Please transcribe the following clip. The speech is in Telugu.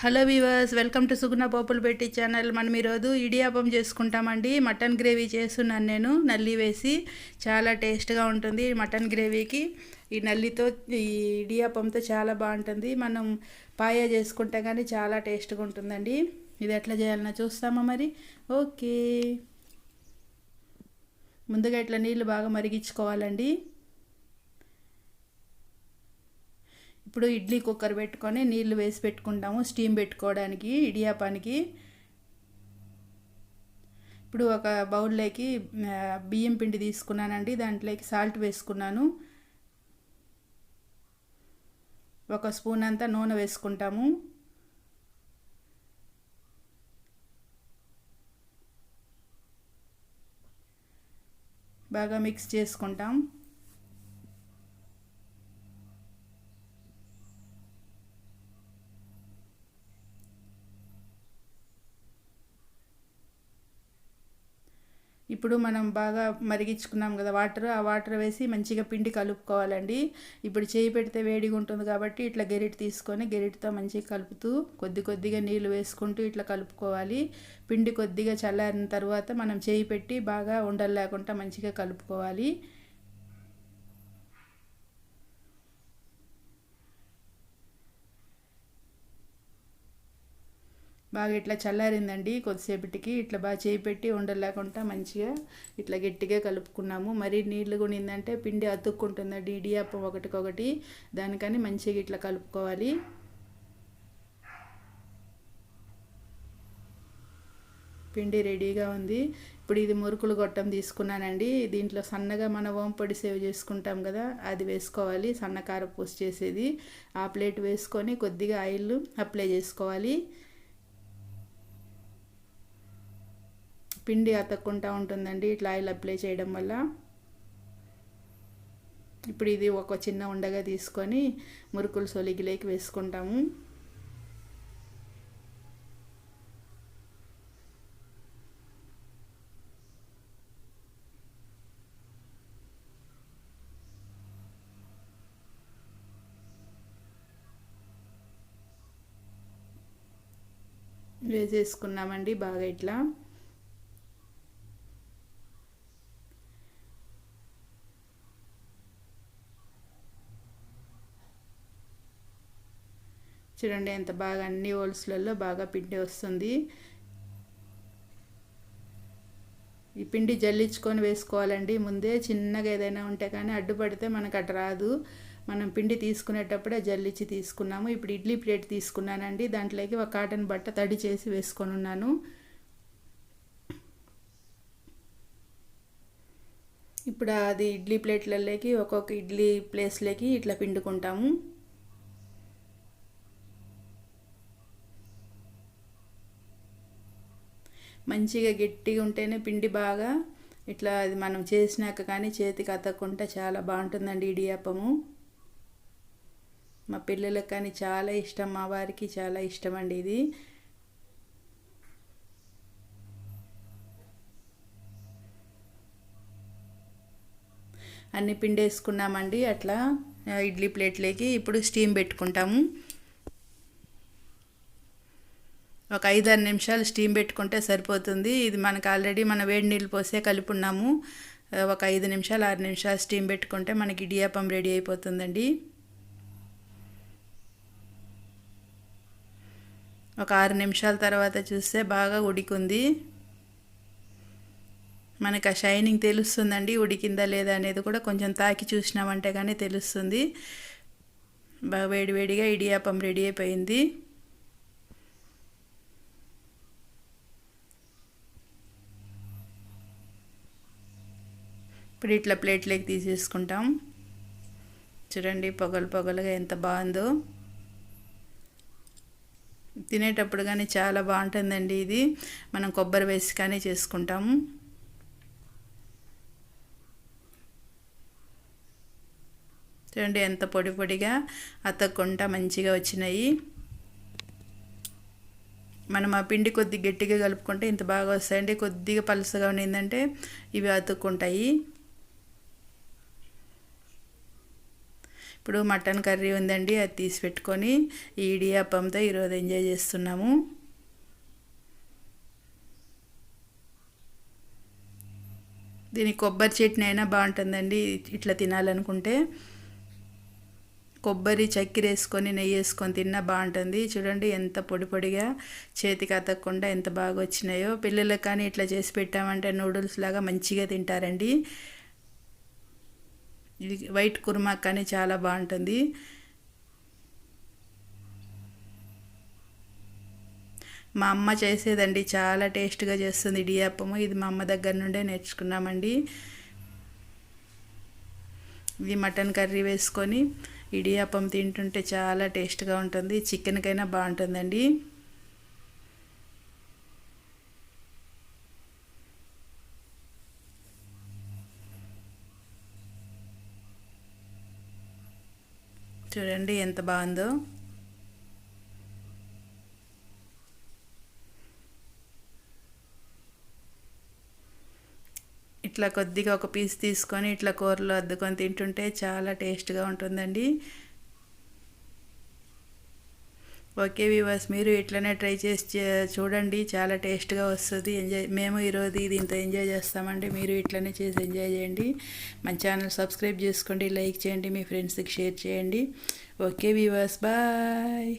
హలో వీవర్స్, వెల్కమ్ టు సుగుణ పోపులు పెట్టి ఛానల్. మనం ఈరోజు ఇడియాపం చేసుకుంటామండి. మటన్ గ్రేవీ చేస్తున్నాను నేను, నల్లి వేసి. చాలా టేస్ట్గా ఉంటుంది మటన్ గ్రేవీకి. ఈ నల్లితో, ఈ ఇడియాపంతో చాలా బాగుంటుంది. మనం పాయా చేసుకుంటే కానీ చాలా టేస్ట్గా ఉంటుందండి. ఇది ఎట్లా చేయాలన్నా చూస్తామా మరి? ఓకే. ముందుగా ఇట్లా నీళ్ళు బాగా మరిగించుకోవాలండి. ఇప్పుడు ఇడ్లీ కుక్కర్ పెట్టుకొని నీళ్లు వేసి పెట్టుకుంటాము స్టీమ్ పెట్టుకోవడానికి ఇడియాపానికి. ఇప్పుడు ఒక బౌల్లోకి బియ్యం పిండి తీసుకున్నానండి. దాంట్లోకి సాల్ట్ వేసుకున్నాను. ఒక స్పూన్ అంతా నూనె వేసుకుంటాము. బాగా మిక్స్ చేసుకుంటాం. ఇప్పుడు మనం బాగా మరిగించుకున్నాం కదా వాటర్, ఆ వాటర్ వేసి మంచిగా పిండి కలుపుకోవాలండి. ఇప్పుడు చేయి పెడితే వేడిగా ఉంటుంది కాబట్టి ఇట్లా గెరిటి తీసుకొని గెరిటితో మంచిగా కలుపుతూ కొద్దిగా నీళ్ళు వేసుకుంటూ ఇట్లా కలుపుకోవాలి. పిండి కొద్దిగా చల్లారిన తర్వాత మనం చేయి పెట్టి బాగా ఉండలు లేకుండా మంచిగా కలుపుకోవాలి. బాగా ఇట్లా చల్లారిందండి. కొద్దిసేపటికి ఇట్లా బాగా చేయి పెట్టి ఉండలేకుండా మంచిగా ఇట్లా గట్టిగా కలుపుకున్నాము. మరీ నీళ్ళు కొనిందంటే పిండి అతుక్కుంటుందండి ఇడియాప్పం ఒకటికొకటి. దానికని మంచిగా ఇట్లా కలుపుకోవాలి. పిండి రెడీగా ఉంది. ఇప్పుడు ఇది మురుకులు గొట్టం తీసుకున్నానండి. దీంట్లో సన్నగా మన ఓంపొడి సేవ్ చేసుకుంటాం కదా, అది వేసుకోవాలి. సన్నకార పూసి చేసేది. ఆ ప్లేట్ వేసుకొని కొద్దిగా ఆయిల్ అప్లై చేసుకోవాలి. పిండి అతక్కుంటూ ఉంటుందండి ఇట్లా ఆయిల్ అప్లై చేయడం వల్ల. ఇప్పుడు ఇది ఒక చిన్న ఉండగా తీసుకొని మురుకులు సొలిగిలేకి వేసుకుంటాము. వేసేసుకున్నామండి బాగా ఇట్లా. చూడండి ఎంత బాగా అన్ని హోల్స్లలో బాగా పిండి వస్తుంది. ఈ పిండి జల్లించుకొని వేసుకోవాలండి ముందే. చిన్నగా ఏదైనా ఉంటే కానీ అడ్డుపడితే మనకు అటు రాదు. మనం పిండి తీసుకునేటప్పుడే జల్లించి తీసుకున్నాము. ఇప్పుడు ఇడ్లీ ప్లేట్ తీసుకున్నానండి. దాంట్లోకి ఒక కాటన్ బట్ట తడి చేసి వేసుకొని ఉన్నాను. ఇప్పుడు అది ఇడ్లీ ప్లేట్లలోకి ఒక్కొక్క ఇడ్లీ ప్లేస్లోకి ఇట్లా పిండుకుంటాము. మంచిగా గట్టిగా ఉంటేనే పిండి బాగా ఇట్లా అది మనం చేసినాక కానీ చేతికి అతక్కుంటే చాలా బాగుంటుందండి ఇడియాప్పము. మా పిల్లలకు కానీ చాలా ఇష్టం, మా వారికి చాలా ఇష్టం అండి ఇది. అన్ని పిండి వేసుకున్నామండి అట్లా ఇడ్లీ ప్లేట్లోకి. ఇప్పుడు స్టీమ్ పెట్టుకుంటాము. ఒక 5-6 నిమిషాలు స్టీమ్ పెట్టుకుంటే సరిపోతుంది. ఇది మనకు ఆల్రెడీ మన వేడి నీళ్ళు పోసే కలుపున్నాము. ఒక 5 నిమిషాలు 6 నిమిషాలు స్టీమ్ పెట్టుకుంటే మనకి ఇడియాప్పం రెడీ అయిపోతుందండి. ఒక 6 నిమిషాల తర్వాత చూస్తే బాగా ఉడికింది. మనకు ఆ షైనింగ్ తెలుస్తుందండి ఉడికిందా లేదా అనేది కూడా. కొంచెం తాకి చూసినామంటే కానీ తెలుస్తుంది. బాగా వేడివేడిగా ఇడియాప్పం రెడీ అయిపోయింది. ఇప్పుడు ఇట్లా ప్లేట్లోకి తీసేసుకుంటాం. చూడండి పొగలుగా ఎంత బాగుందో. తినేటప్పుడు కానీ చాలా బాగుంటుందండి ఇది. మనం కొబ్బరి వేసి కానీ చేసుకుంటాము. చూడండి ఎంత పొడిగా అతక్కుండా మంచిగా వచ్చినాయి. మనం ఆ పిండి కొద్దిగా గట్టిగా కలుపుకుంటే ఇంత బాగా వస్తాయండి. కొద్దిగా పలుసగా ఉన్నిందంటే ఇవి అతుక్కుంటాయి. ఇప్పుడు మటన్ కర్రీ ఉందండి, అది తీసి పెట్టుకొని ఈ ఇడియాప్పంతో ఈరోజు ఎంజాయ్ చేస్తున్నాము. దీనికి కొబ్బరి చట్నీ అయినా బాగుంటుందండి ఇట్లా తినాలనుకుంటే. కొబ్బరి చక్కెర వేసుకొని నెయ్యి వేసుకొని తిన్నా బాగుంటుంది. చూడండి ఎంత పొడి పొడిగా చేతికి అతకకుండా ఎంత బాగా వచ్చినాయో. పిల్లలకు కానీ ఇట్లా చేసి పెట్టామంటే నూడిల్స్ లాగా మంచిగా తింటారండి. ఇది వైట్ కుర్మా కానీ చాలా బాగుంటుంది. మా అమ్మ చేసేదండి, చాలా టేస్ట్గా చేస్తుంది ఇడియాప్పము. ఇది మా అమ్మ దగ్గర నుండే నేర్చుకున్నామండి. ఇది మటన్ కర్రీ వేసుకొని ఇడియాప్పం తింటుంటే చాలా టేస్ట్గా ఉంటుంది. చికెన్కైనా బాగుంటుందండి. చూడండి ఎంత బాగుందో. ఇట్లా కొద్దిగా ఒక పీస్ తీసుకొని ఇట్లా కూరలో అద్దుకొని తింటుంటే చాలా టేస్ట్గా ఉంటుందండి. ఓకే వ్యూవర్స్, మీరు ఇట్లనే ట్రై చేసి చూడండి, చాలా టేస్ట్గా వస్తుంది. మేము ఈరోజు దీంతో ఎంజాయ్ చేస్తామండి. మీరు ఇట్లనే చేసి ఎంజాయ్ చేయండి. మన ఛానల్ సబ్స్క్రైబ్ చేసుకోండి, లైక్ చేయండి, మీ ఫ్రెండ్స్కి షేర్ చేయండి. Okay viewers, bye.